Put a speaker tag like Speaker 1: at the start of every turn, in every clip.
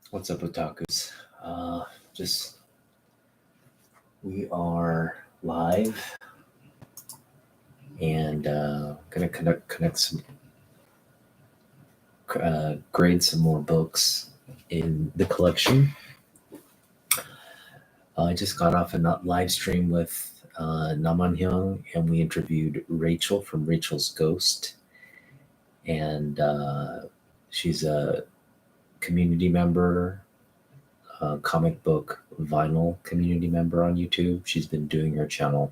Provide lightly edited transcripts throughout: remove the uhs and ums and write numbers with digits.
Speaker 1: What's up, otakus? Just we are live and gonna connect some grade some more books in the collection. I just got off a live stream with Naman Hyung, and we interviewed Rachel from Rachel's Ghost, and she's a community member, comic book vinyl community member on YouTube. She's been doing her channel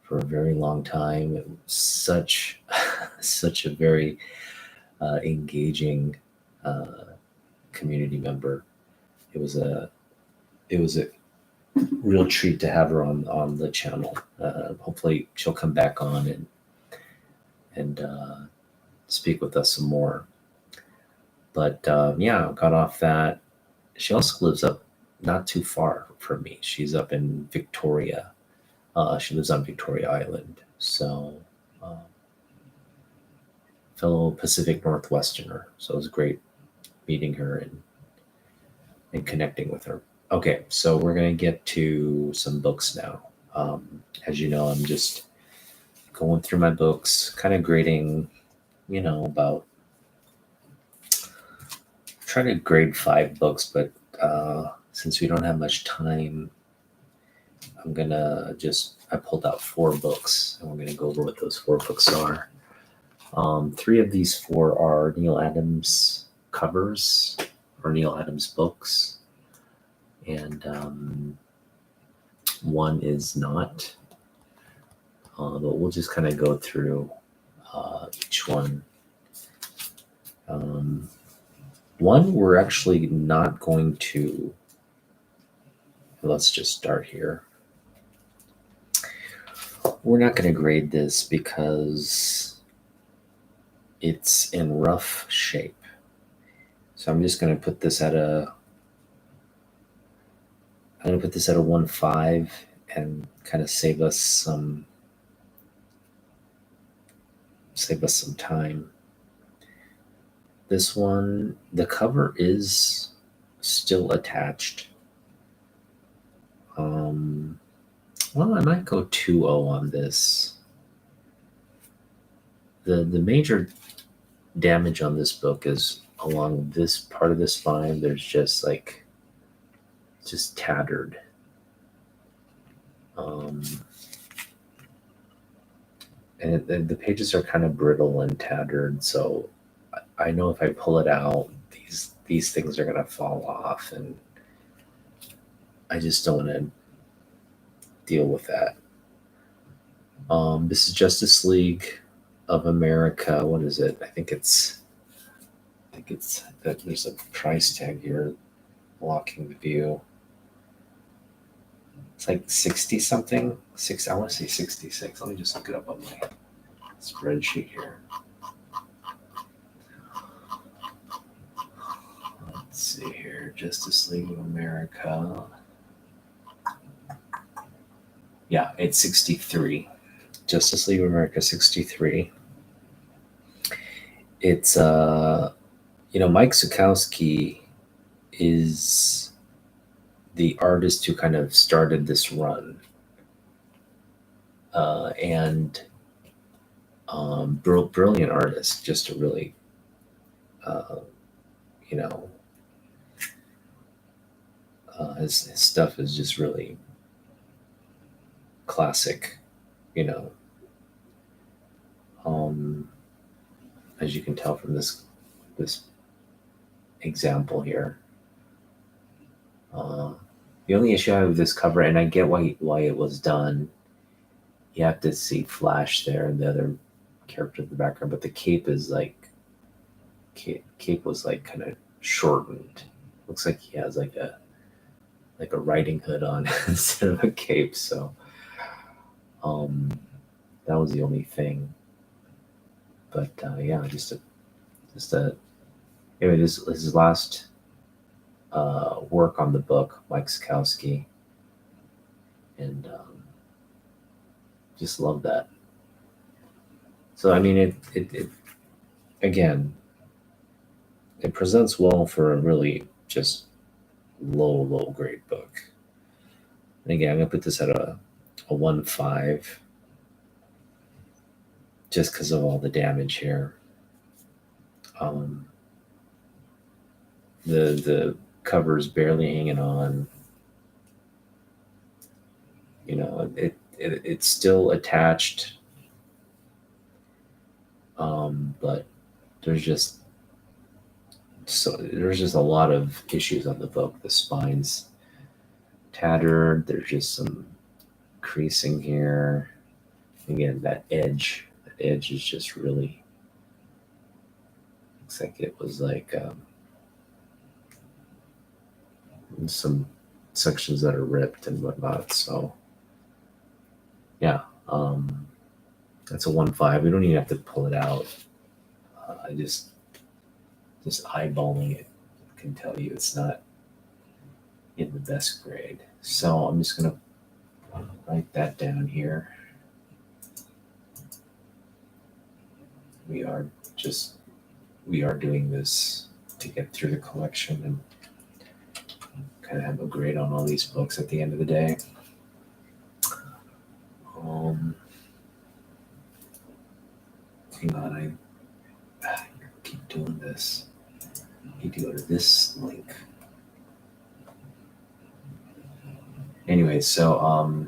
Speaker 1: for a very long time. It was such such a very engaging community member. It was a real treat to have her on the channel. Hopefully she'll come back on and speak with us some more. But yeah, got off that. She also lives up not too far from me. She's up in Victoria. She lives on Victoria Island. So fellow Pacific Northwesterner. So it was great meeting her and connecting with her. Okay, so we're gonna get to some books now. As you know, I'm just going through my books, kind of grading, about trying to grade 5 books, but since we don't have much time, I'm gonna I pulled out 4 books, and we're gonna go over what those 4 books are. 3 of these 4 are Neal Adams covers or Neal Adams books, and 1 is not. But we'll just kind of go through each one. 1 we're actually not going to. Let's just start here. We're not going to grade this because it's in rough shape. So I'm just going to put this at a 1.5 and kind of save us some time. This one, the cover is still attached. Well, I might go 2.0 on this. The major damage on this book is along this part of the spine. There's just tattered. And the pages are kind of brittle and tattered, so I know if I pull it out, these things are gonna fall off, and I just don't want to deal with that. This is Justice League of America. What is it? I think it's that there's a price tag here blocking the view. It's like 60 something. I want to say 66. Let me just look it up on my spreadsheet here. Let's see here. Justice League of America. Yeah, it's 63. Justice League of America 63. It's Mike Zukowski is the artist who kind of started this run, and brilliant artist, just a really his stuff is just really classic, as you can tell from this example here. The only issue I have with this cover, and I get why it was done, you have to see Flash there and the other character in the background, but the cape is cape was kind of shortened. Looks like he has like a riding hood on instead of a cape. So that was the only thing. But yeah, anyway, this is his last work on the book, Mike Zukowski, and just love that. So I mean, it again, it presents well for a really just low grade book. And again, I'm gonna put this at a 1.5 just because of all the damage here. The cover's barely hanging on. You know, it's still attached, but there's just a lot of issues on the book. The spine's tattered. There's just some creasing here. Again, that edge is just really, looks like it was like some sections that are ripped and whatnot. So yeah, that's a 1.5. We don't even have to pull it out. I just eyeballing it can tell you it's not in the best grade. So I'm just gonna write that down here. We are doing this to get through the collection and kind of have a grade on all these books at the end of the day. Hang on, I keep doing this. I need to go to this link. Anyway, so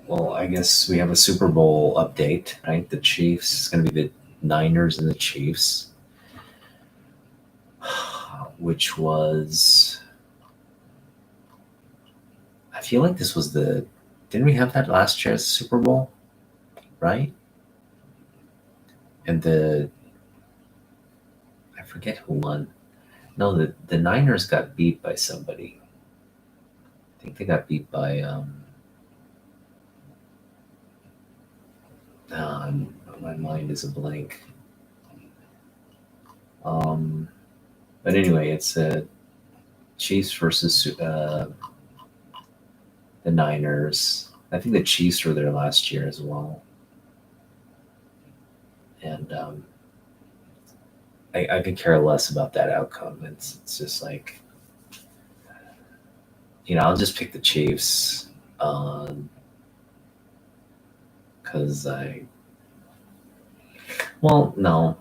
Speaker 1: well, I guess we have a Super Bowl update, right? The Chiefs, it's going to be the Niners and the Chiefs, which was, I feel like this was didn't we have that last year as Super Bowl, right? And I forget who won. No, the Niners got beat by somebody. I think they got beat by my mind is a blank. But anyway, it's Chiefs versus the Niners. I think the Chiefs were there last year as well. And I could care less about that outcome. It's just like, you know, I'll just pick the Chiefs because no,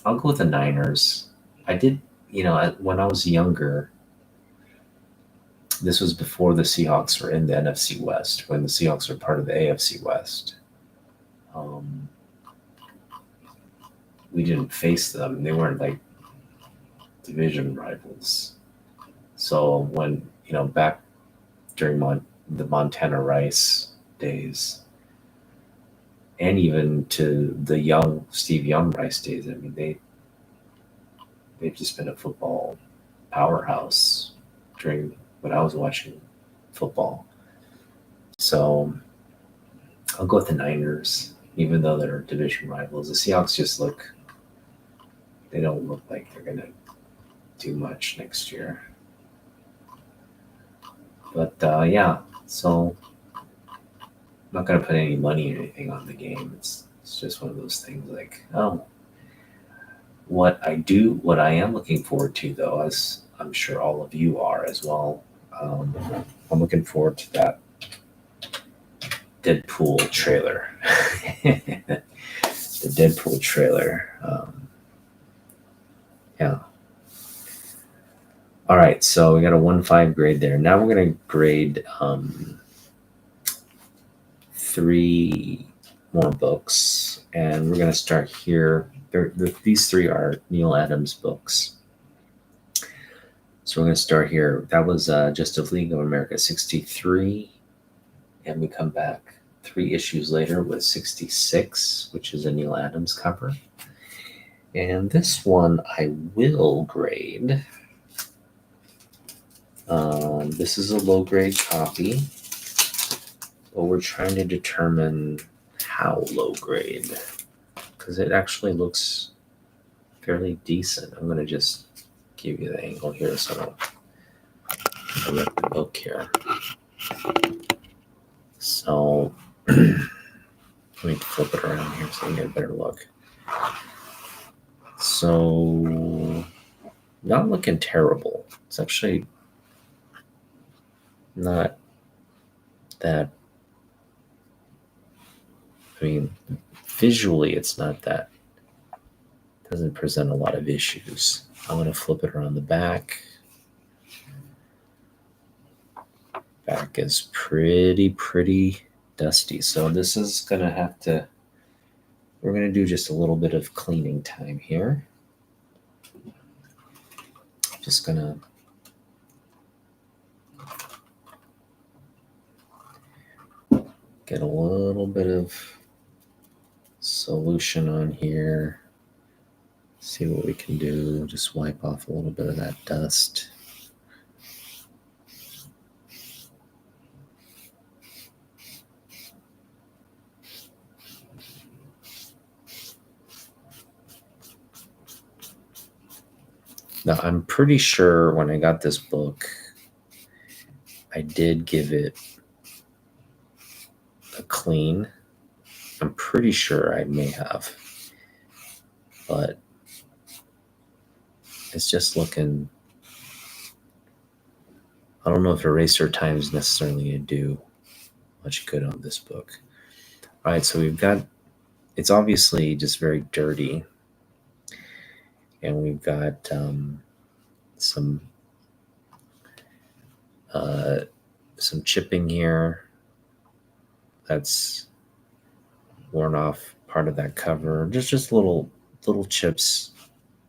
Speaker 1: I'll go with the Niners. I did, you know, when I was younger, this was before the Seahawks were in the NFC West, when the Seahawks were part of the AFC West. We didn't face them. They weren't like division rivals. So when, you know, back during the Montana Rice days, and even to the Steve Young Rice days, I mean, they've just been a football powerhouse during when I was watching football. So I'll go with the Niners, even though they're division rivals. The Seahawks they don't look like they're going to do much next year. But yeah, so I'm not going to put any money or anything on the game. It's just one of those things like, oh, what I am looking forward to, though, as I'm sure all of you are as well, I'm looking forward to that Deadpool trailer. The Deadpool trailer. Yeah. All right, so we got a 1.5 grade there. Now we're going to grade 3 more books, and we're going to start here. These 3 are Neal Adams books. So we're going to start here. That was Justice League of America 63, and we come back 3 issues later with 66, which is a Neal Adams cover. And this one I will grade. This is a low grade copy, but we're trying to determine how low grade, because it actually looks fairly decent. I'm going to just give you the angle here so I don't rip the book here. So let me flip it around here so you get a better look. So not looking terrible. It's actually not that, I mean, visually it's not that, doesn't present a lot of issues. I'm going to flip it around the back. Back is pretty dusty. So this is going to have to, we're going to do just a little bit of cleaning time here. Just going to get a little bit of solution on here. See what we can do. Just wipe off a little bit of that dust. Now, I'm pretty sure when I got this book, I did give it a clean. I'm pretty sure I may have, but it's just looking, I don't know if eraser time is necessarily going to do much good on this book. All right, so we've got, it's obviously just very dirty. And we've got some chipping here. That's worn off part of that cover. Just little chips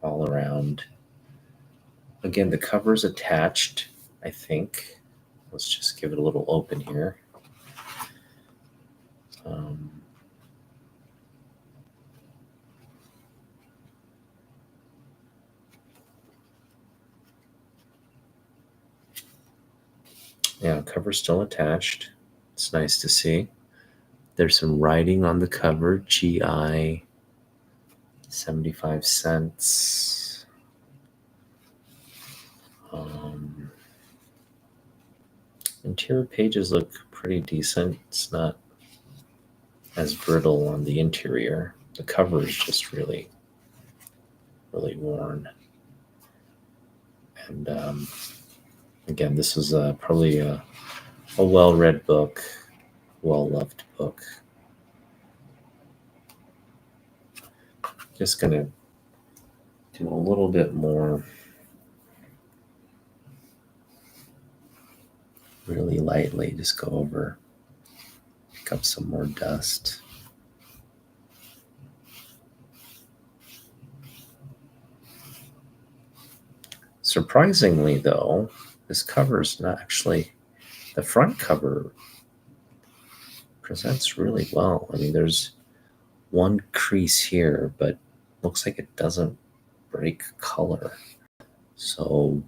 Speaker 1: all around. Again, the cover's attached, I think. Let's just give it a little open here. Yeah, cover's still attached. It's nice to see. There's some writing on the cover, GI, 75 cents. Interior pages look pretty decent. It's not as brittle on the interior. The cover is just really worn. And again, this is probably a well-read book, well-loved book. Just going to do a little bit more, really lightly, just go over, pick up some more dust. Surprisingly, though, this cover is not actually, the front cover presents really well. I mean, there's one crease here, but looks like it doesn't break color. So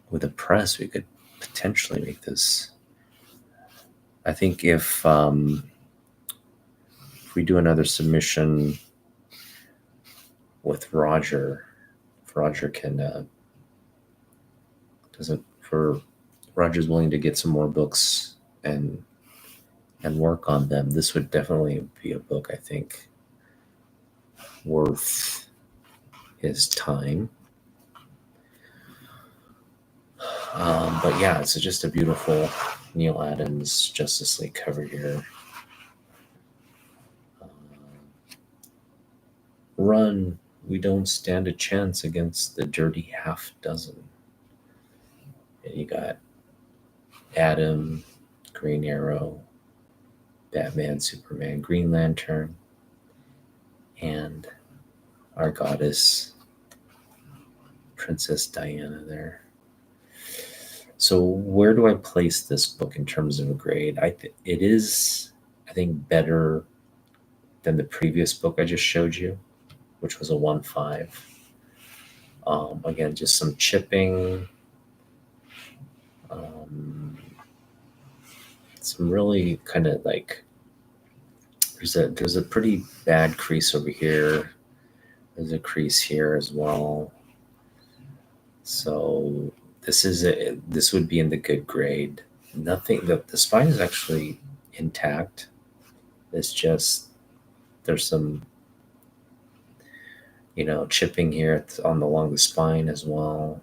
Speaker 1: with a press, we could potentially make this. I think if we do another submission with Roger, if Roger can Roger's willing to get some more books and work on them, this would definitely be a book, I think, worth his time. But yeah, it's just a beautiful Neal Adams Justice League cover here. Run, we don't stand a chance against the dirty half dozen. And you got Adam, Green Arrow, Batman, Superman, Green Lantern, and our goddess, Princess Diana there. So where do I place this book in terms of a grade? It is, I think, better than the previous book I just showed you, which was a 1.5. Again, just some chipping, some really kind of like, there's a pretty bad crease over here. There's a crease here as well. So this would be in the good grade. Nothing, the spine is actually intact. It's just, there's some chipping here along the spine as well.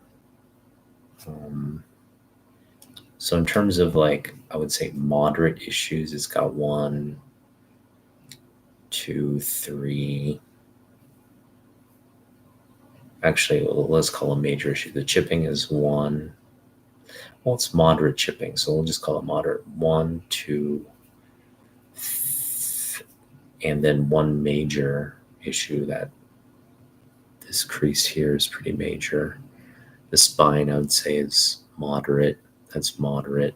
Speaker 1: So in terms of I would say moderate issues, it's got 1, 2, 3. Actually, let's call a major issue. The chipping is 1. Well, it's moderate chipping, so we'll just call it moderate. 1, 2, and then 1 major issue. That this crease here is pretty major. The spine, I would say, is moderate. That's moderate.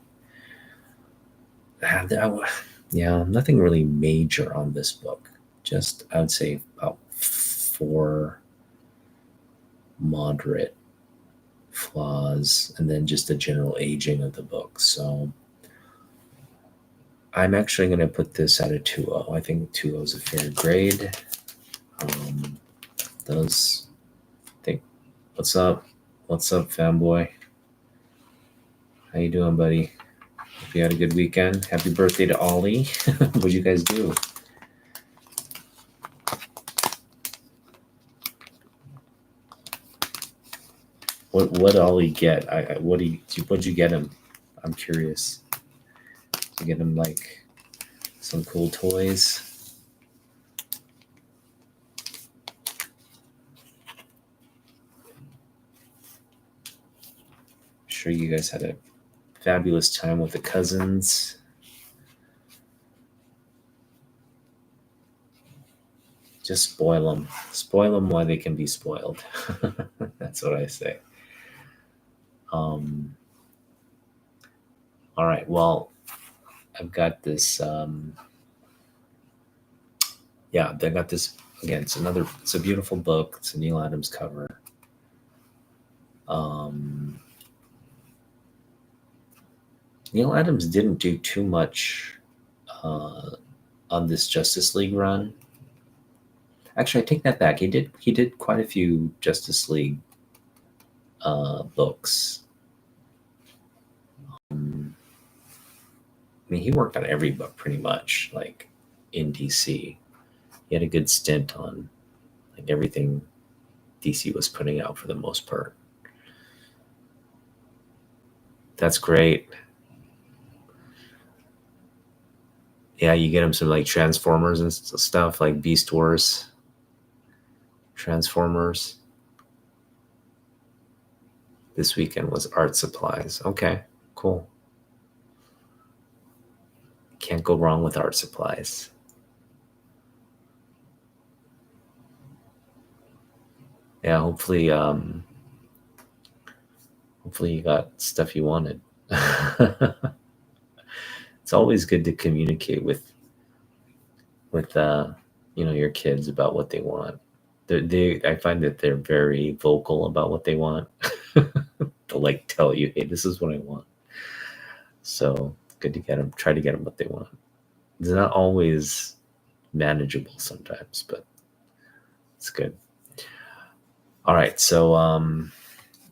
Speaker 1: Yeah, nothing really major on this book. Just, I would say, about 4 moderate flaws, and then just the general aging of the book. So I'm actually going to put this at a 2.0. I think 2.0 is a fair grade. What's up? What's up, fanboy? How you doing, buddy? Hope you had a good weekend. Happy birthday to Ollie. What'd you guys do? What Ollie get? What'd you get him? I'm curious. Did you get him some cool toys? Sure you guys had a fabulous time with the cousins. Just spoil them. Spoil them while they can be spoiled. That's what I say. All right. Well, I've got this. They got this again. It's a beautiful book. It's a Neal Adams cover. Neal Adams didn't do too much on this Justice League run. Actually, I take that back. He did quite a few Justice League books. I mean, he worked on every book pretty much, in DC. He had a good stint on everything DC was putting out for the most part. That's great. Yeah, you get him some Transformers and stuff, like Beast Wars. Transformers. This weekend was art supplies. Okay, cool. Can't go wrong with art supplies. Yeah, hopefully you got stuff you wanted. It's always good to communicate with your kids about what they want. I find that they're very vocal about what they want. They'll tell you, hey, this is what I want. So good to try to get them what they want. It's not always manageable sometimes, but it's good. All right, so I'm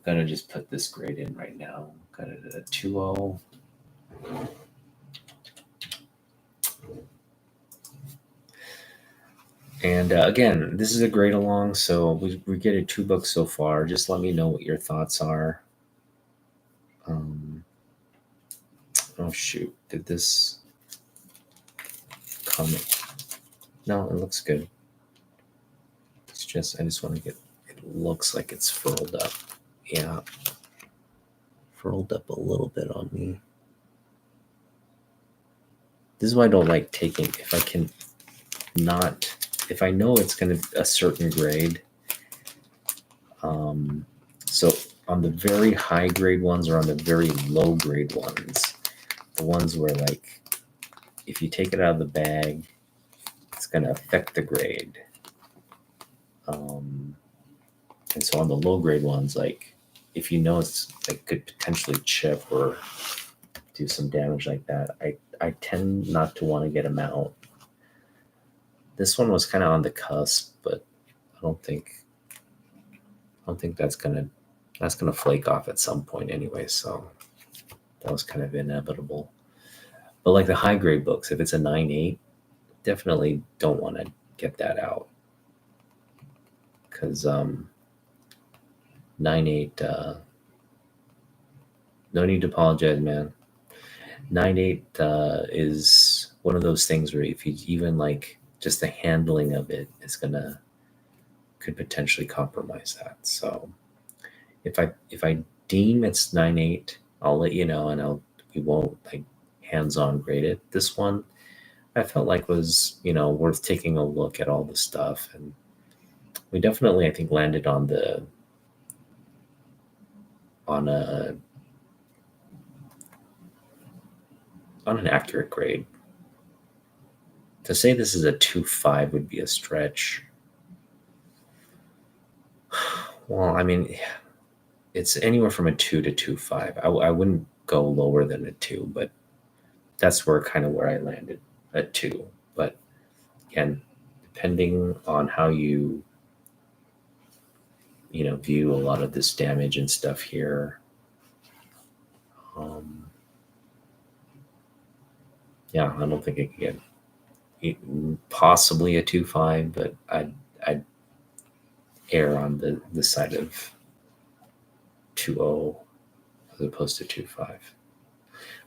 Speaker 1: gonna just put this grade in right now. Got it at a 2.0. And again, this is a grade along, so we get 2 books so far. Just let me know what your thoughts are. Oh shoot, did this comic? No, it looks good. I just want to get, it looks like it's furled up. Yeah, furled up a little bit on me. This is why I don't like taking, if I know it's going to a certain grade. So on the very high grade ones or on the very low grade ones, the ones where if you take it out of the bag, it's going to affect the grade. And so on the low grade ones, if you know it's could potentially chip or do some damage like that, I tend not to want to get them out. This one was kind of on the cusp, but I don't think that's gonna flake off at some point anyway. So that was kind of inevitable. But the high grade books, if it's a 9.8, definitely don't want to get that out because 9.8, no need to apologize, man. 9.8 is one of those things where if you even like just the handling of it is could potentially compromise that. So if I deem it's 9.8, I'll let you know, and we won't like hands-on grade it. This one I felt like was, worth taking a look at all the stuff, and we definitely, I think, landed on an accurate grade. To say this is a 2.5 would be a stretch. Well, I mean, it's anywhere from a 2 to 2.5. I wouldn't go lower than a 2, but that's where I landed at 2. But again, depending on how you view a lot of this damage and stuff here, yeah, I don't think it can get possibly a 2.5, but I'd err on the side of 2.0 as opposed to 2.5.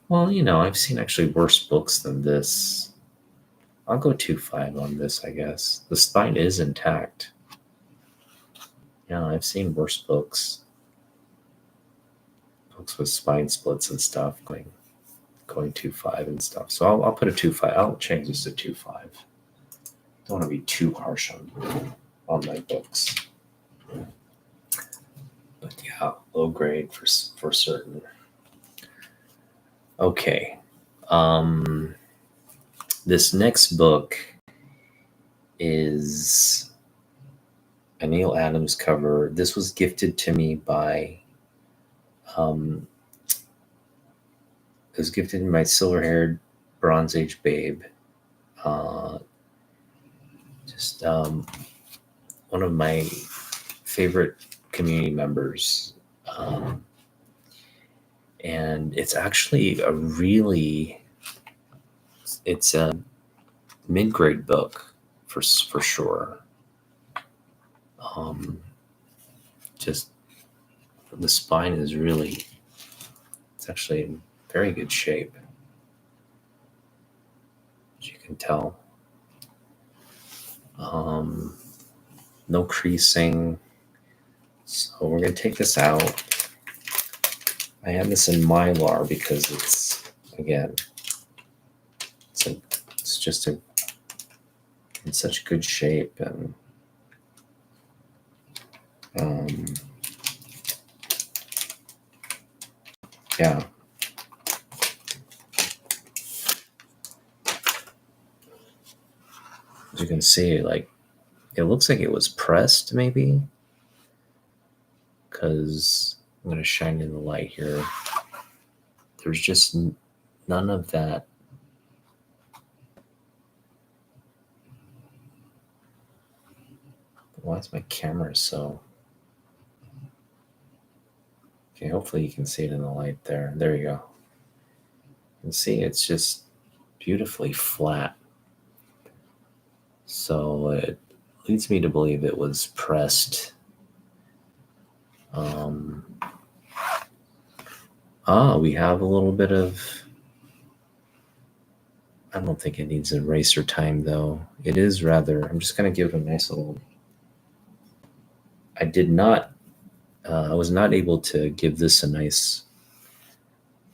Speaker 1: Well, I've seen actually worse books than this. I'll go 2.5 on this, I guess. The spine is intact. Yeah, I've seen worse books with spine splits and stuff going 2.5 and stuff. So I'll put a 2.5. I'll change this to 2.5. Don't want to be too harsh on my books. But yeah, low grade for certain. Okay. This next book is a Neal Adams cover. This was gifted to me by it was gifted to my silver-haired Bronze Age babe. Just one of my favorite community members. And it's actually it's a mid-grade book for sure. Just the spine is it's actually in very good shape, as you can tell. No creasing. So we're going to take this out. I have this in Mylar because it's just in such good shape, and yeah. As you can see, it looks like it was pressed maybe, because I'm going to shine in the light here. There's just none of that. Why is my camera so... Okay, hopefully you can see it in the light there. There you go. You can see it's just beautifully flat. So it leads me to believe it was pressed. We have a little bit of... I don't think it needs eraser time, though. It is rather... I'm just going to give it a nice little... I was not able to give this a nice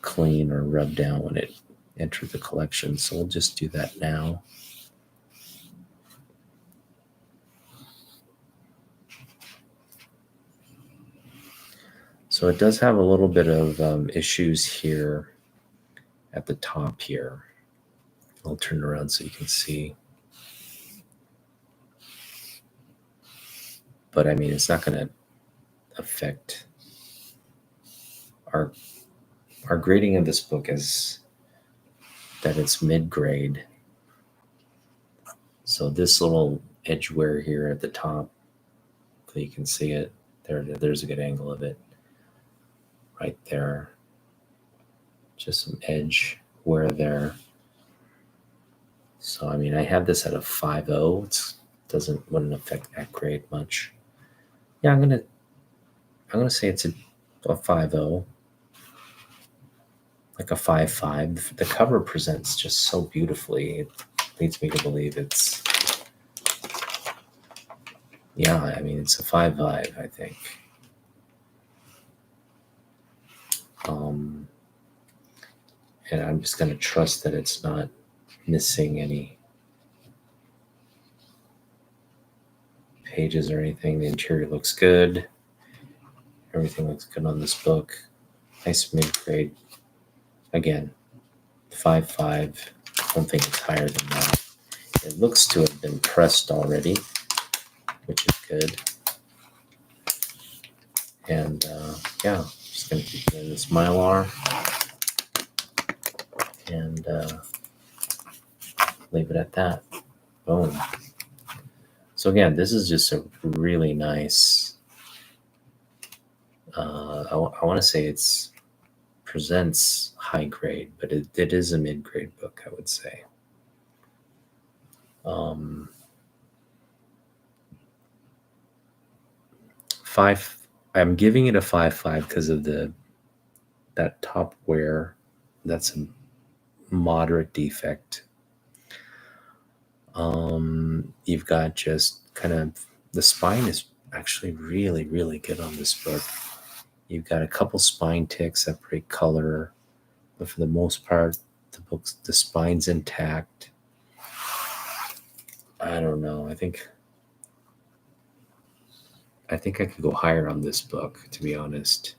Speaker 1: clean or rub down when it entered the collection, so we'll just do that now. So it does have a little bit of issues here at the top here. I'll turn it around so you can see. But I mean, it's not going to affect our grading of this book is that it's mid-grade. So this little edge wear here at the top, so you can see it. There's a good angle of it. Right there. Just some edge wear there. So I mean, I have this at a 5.0. Wouldn't affect that grade much. Yeah, I'm gonna say it's a 5.0, like a 5.5. The cover presents just so beautifully. It leads me to believe it's, yeah, I mean, it's a 5.5, I think. And I'm just gonna trust that it's not missing any pages or anything. The interior looks good. Everything looks good on this book. Nice mid-grade. Again, 5.5. I don't think it's higher than that. It looks to have been pressed already, which is good. And yeah, just gonna keep doing this Mylar and leave it at that. Boom. So again, this is just a really nice. I want to say it's presents high grade, but it is a mid grade book, I would say. Five. I'm giving it a 5.5 because of that top wear. That's a moderate defect. You've got just kind of the spine is actually really, really good on this book. You've got a couple spine ticks that break color, but for the most part, the spine's intact. I don't know. I think I could go higher on this book, to be honest.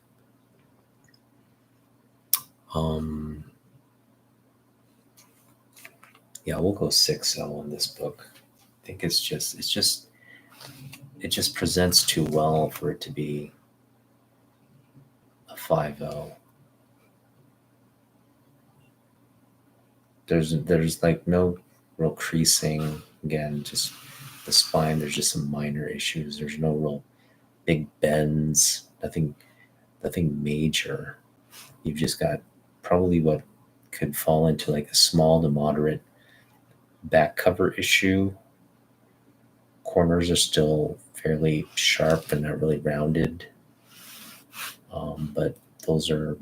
Speaker 1: Yeah, we'll go 6.0 on this book. I think it just presents too well for it to be a 5.0. There's like no real creasing. Again, just the spine. There's just some minor issues. There's no real big bends. Nothing major. You've just got probably what could fall into like a small to moderate back cover issue. Corners are still fairly sharp and not really rounded, but those are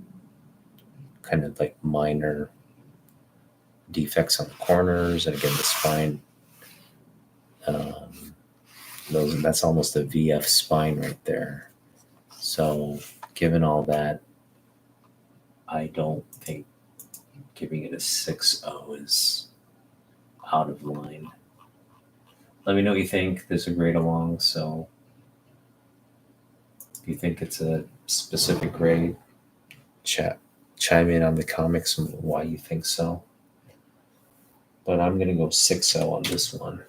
Speaker 1: kind of like minor defects on the corners. And again, the spine, that's almost a VF spine right there. So given all that, I don't think giving it a 6.0 is out of line. Let me know what you think. There's a grade along, so if you think it's a specific grade, chime in on the comics and why you think so. But I'm gonna go 6.0 on this one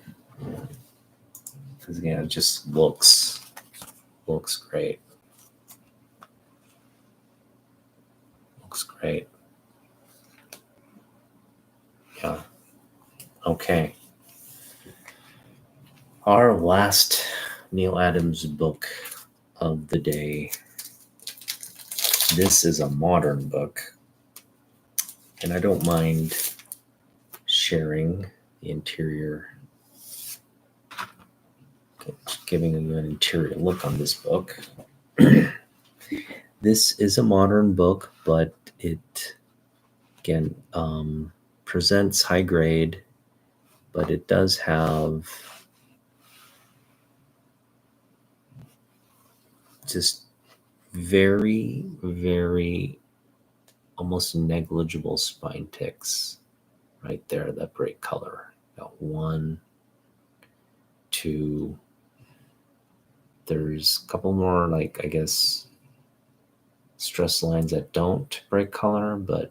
Speaker 1: because again, it just looks great. Looks great. Yeah. Okay. Our last Neal Adams book of the day. This is a modern book, and I don't mind sharing the interior, giving you an interior look on this book. This is a modern book, but it again presents high grade, but it does have just very, very almost negligible spine ticks right there that break color. Got 1, 2. There's a couple more, like, I guess, stress lines that don't break color, but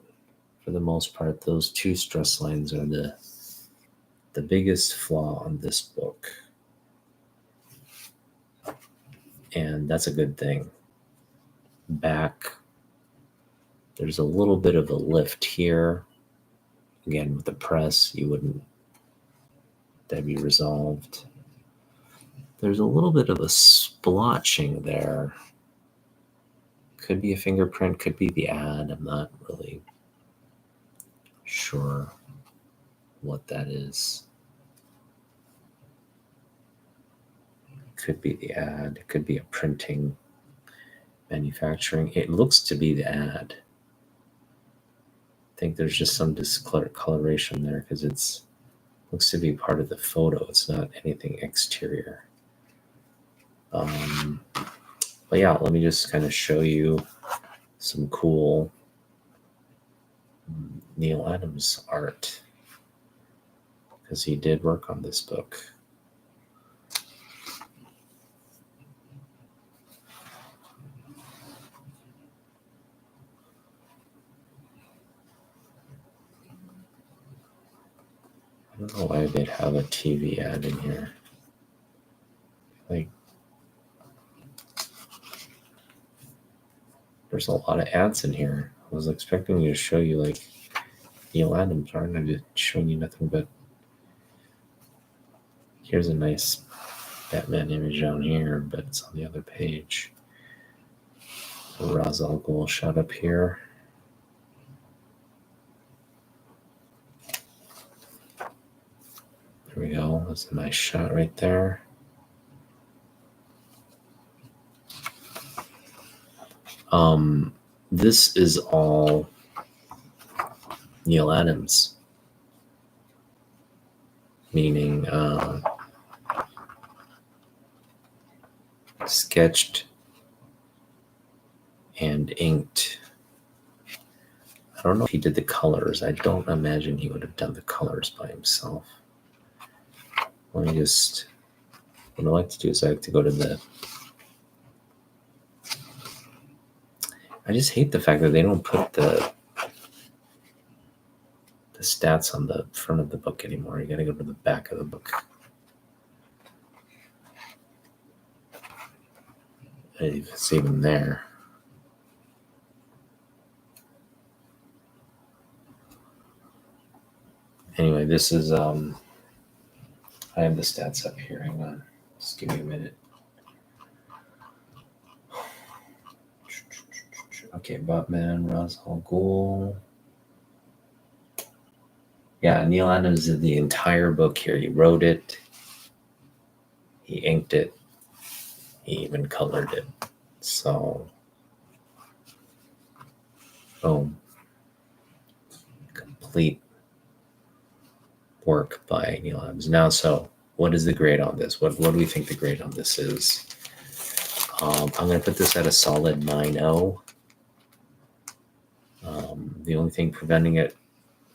Speaker 1: for the most part, those 2 stress lines are the biggest flaw on this book. And that's a good thing. Back, there's a little bit of a lift here. Again, with the press, that'd be resolved. There's a little bit of a splotching there. Could be a fingerprint, could be the ad. I'm not really sure what that is. could be the ad. It could be a printing manufacturing. It looks to be the ad. I think there's just some discoloration there because it's looks to be part of the photo. It's not anything exterior. But yeah, let me just kind of show you some cool Neal Adams art because he did work on this book. I don't know why they'd have a TV ad in here. Like, there's a lot of ads in here. I was expecting to show you like Neal Adams art, and I'm just showing you nothing but. Here's a nice Batman image down here, but it's on the other page. Ra's al Ghul shot up here. There we go. That's a nice shot right there. This is all Neal Adams, meaning sketched and inked. I don't know if he did the colors. I don't imagine he would have done the colors by himself. Let me just, what I like to do is I like to go to the, I just hate the fact that they don't put the stats on the front of the book anymore. You gotta go to the back of the book. It's even there. Anyway, this is, I have the stats up here. Hang on. Just give me a minute. Okay, Batman, Ra's al Ghul. Yeah, Neal Adams did the entire book here. He wrote it. He inked it. He even colored it. So, boom. Complete work by Neal Adams. Now, so what is the grade on this? What do we think the grade on this is? I'm going to put this at a solid 9.0. The only thing preventing it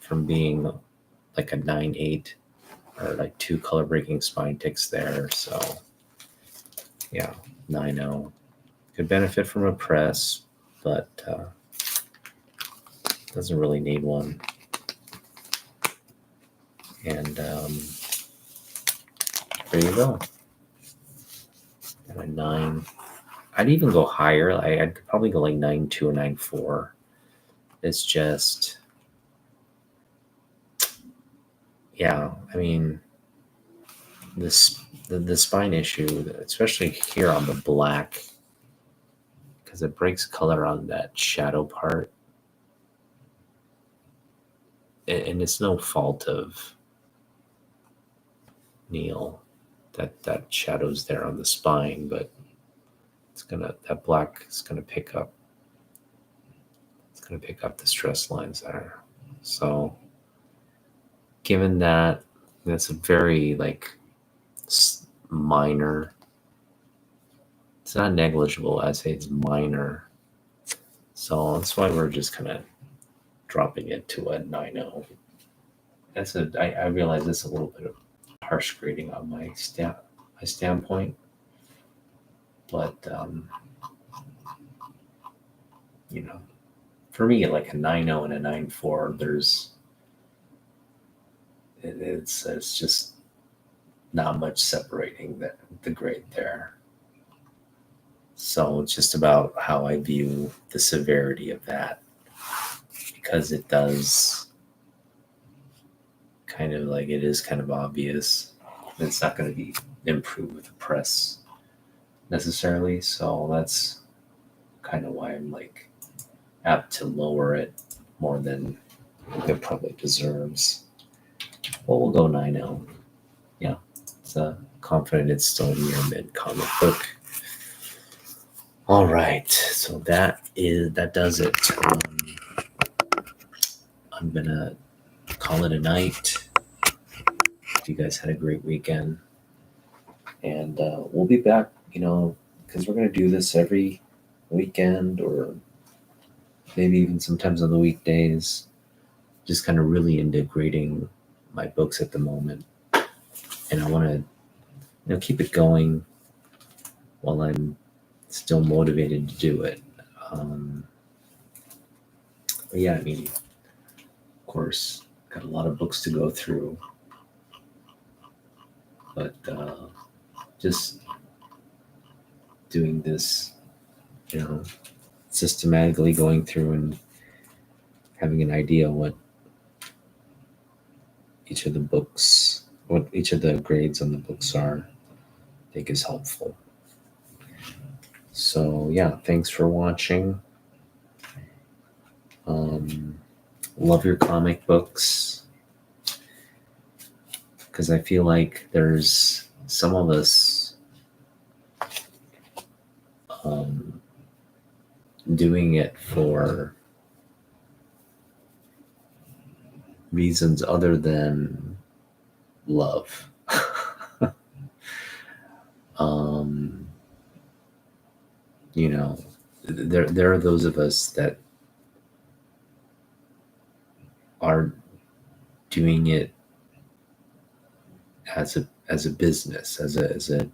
Speaker 1: from being like a 9.8 or like 2 color breaking spine ticks there. So yeah, 9.0. Could benefit from a press, but doesn't really need one. And there you go. And a 9. I'd even go higher. I'd probably go like 9.2 or 9.4. It's just, yeah, I mean, the spine issue, especially here on the black, because it breaks color on that shadow part. And it's no fault of Neal that shadow's there on the spine, but that black is gonna pick up. It's gonna pick up the stress lines there. So given that, that's a very like minor. It's not negligible. I'd say it's minor. So that's why we're just kind of dropping it to a 9.0. I realize that's a little bit of harsh grading on my standpoint, but you know, for me, like a 9.0 and a 9.4, it's just not much separating the grade there. So it's just about how I view the severity of that, because it does kind of like, it is kind of obvious. It's not going to be improved with the press necessarily. So that's kind of why I'm like apt to lower it more than it probably deserves. Well, we'll go 9.0. Yeah, it's a confident it's still near mid comic book. All right, so that does it. I'm gonna call it a night. You guys had a great weekend, and we'll be back. Because we're gonna do this every weekend, or maybe even sometimes on the weekdays. Just kind of really into grading my books at the moment, and I want to keep it going while I'm still motivated to do it. But yeah, I mean, of course, got a lot of books to go through, but just doing this, systematically going through and having an idea what each of the grades on the books are, I think is helpful. So yeah, thanks for watching. Love your comic books, because I feel like there's some of us doing it for reasons other than love. There are those of us that are doing it as a business, as a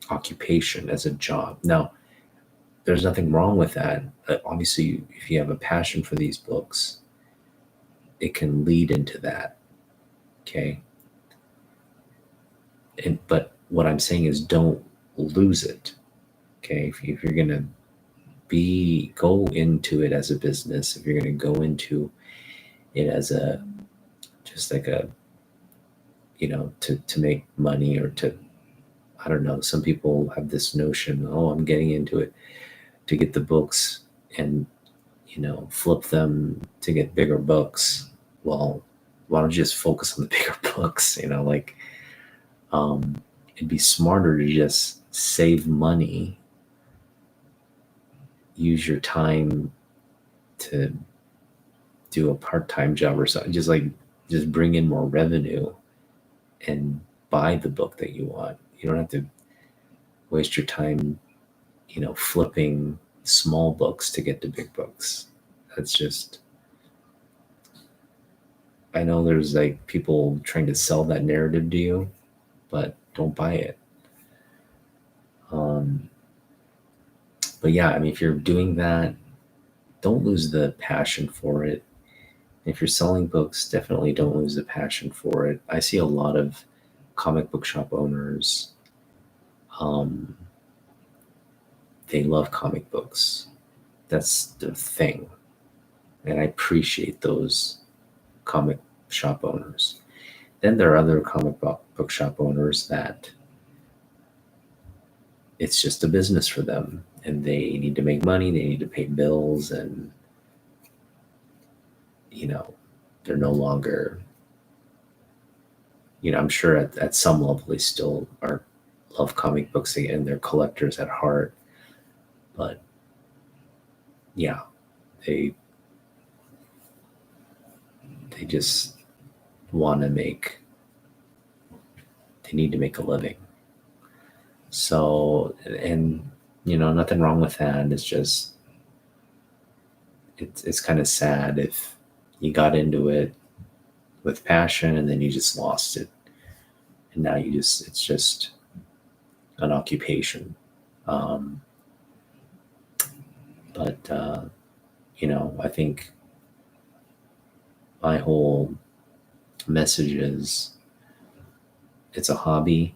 Speaker 1: occupation, as a job. Now, there's nothing wrong with that. Obviously, if you have a passion for these books, it can lead into that. Okay. But what I'm saying is, don't lose it. Okay. If you're gonna go into it as a business, if you're gonna go into it as just like to make money, or to, I don't know, some people have this notion, oh, I'm getting into it to get the books and flip them to get bigger books. Well, why don't you just focus on the bigger books? It'd be smarter to just save money, use your time to do a part-time job or something, just bring in more revenue and buy the book that you want. You don't have to waste your time flipping small books to get to big books. That's just, I know there's like people trying to sell that narrative to you, but don't buy it. But yeah, I mean, if you're doing that, don't lose the passion for it. If you're selling books, definitely don't lose the passion for it. I see a lot of comic book shop owners. They love comic books. That's their thing. And I appreciate those comic shop owners. Then there are other comic book shop owners that it's just a business for them, and they need to make money, they need to pay bills, and they're no longer, I'm sure at some level they still love comic books and they're collectors at heart, but yeah, they just want to they need to make a living. So, and nothing wrong with that. It's just, it's kind of sad if you got into it with passion and then you just lost it, and now it's just an occupation. But I think my whole message is, it's a hobby,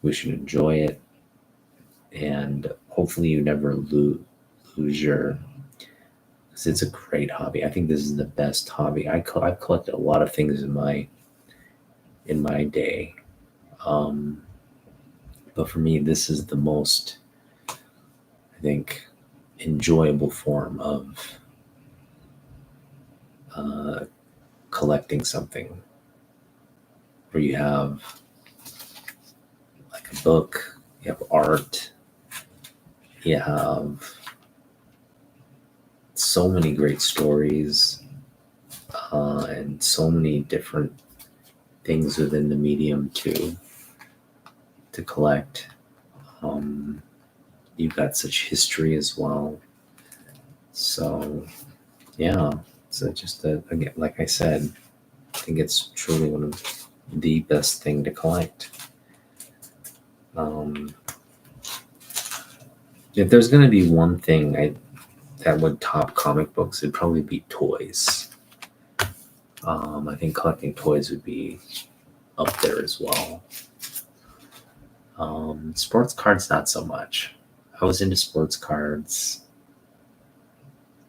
Speaker 1: we should enjoy it, and hopefully you never lose your, because it's a great hobby. I think this is the best hobby. I've collected a lot of things in my day, but for me, this is the most, I think, enjoyable form of collecting something, where you have like a book, you have art, you have so many great stories, and so many different things within the medium to collect. You've got such history as well. So yeah, so just again, like I said, I think it's truly one of the best thing to collect. If there's going to be one thing that would top comic books, it'd probably be toys. I think collecting toys would be up there as well. Sports cards, not so much. I was into sports cards,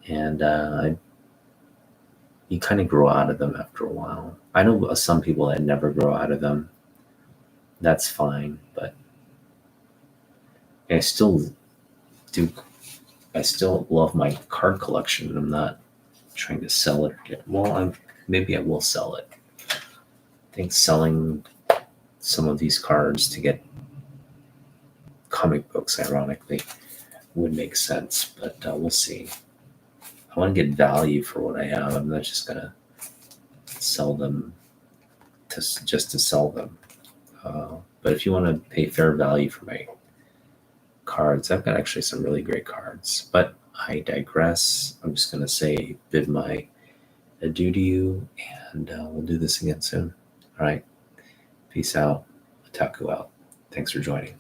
Speaker 1: and you kind of grow out of them after a while. I know some people that never grow out of them. That's fine, but I still do. I still love my card collection, and I'm not trying to sell it. Well, maybe I will sell it. I think selling some of these cards to get comic books, ironically, would make sense, but we'll see. I want to get value for what I have. I'm not just gonna sell them just to sell them. But if you want to pay fair value for my cards, I've got actually some really great cards. But I digress. I'm just gonna say bid my adieu to you, and we'll do this again soon. All right. Peace out. Otaku out. Thanks for joining.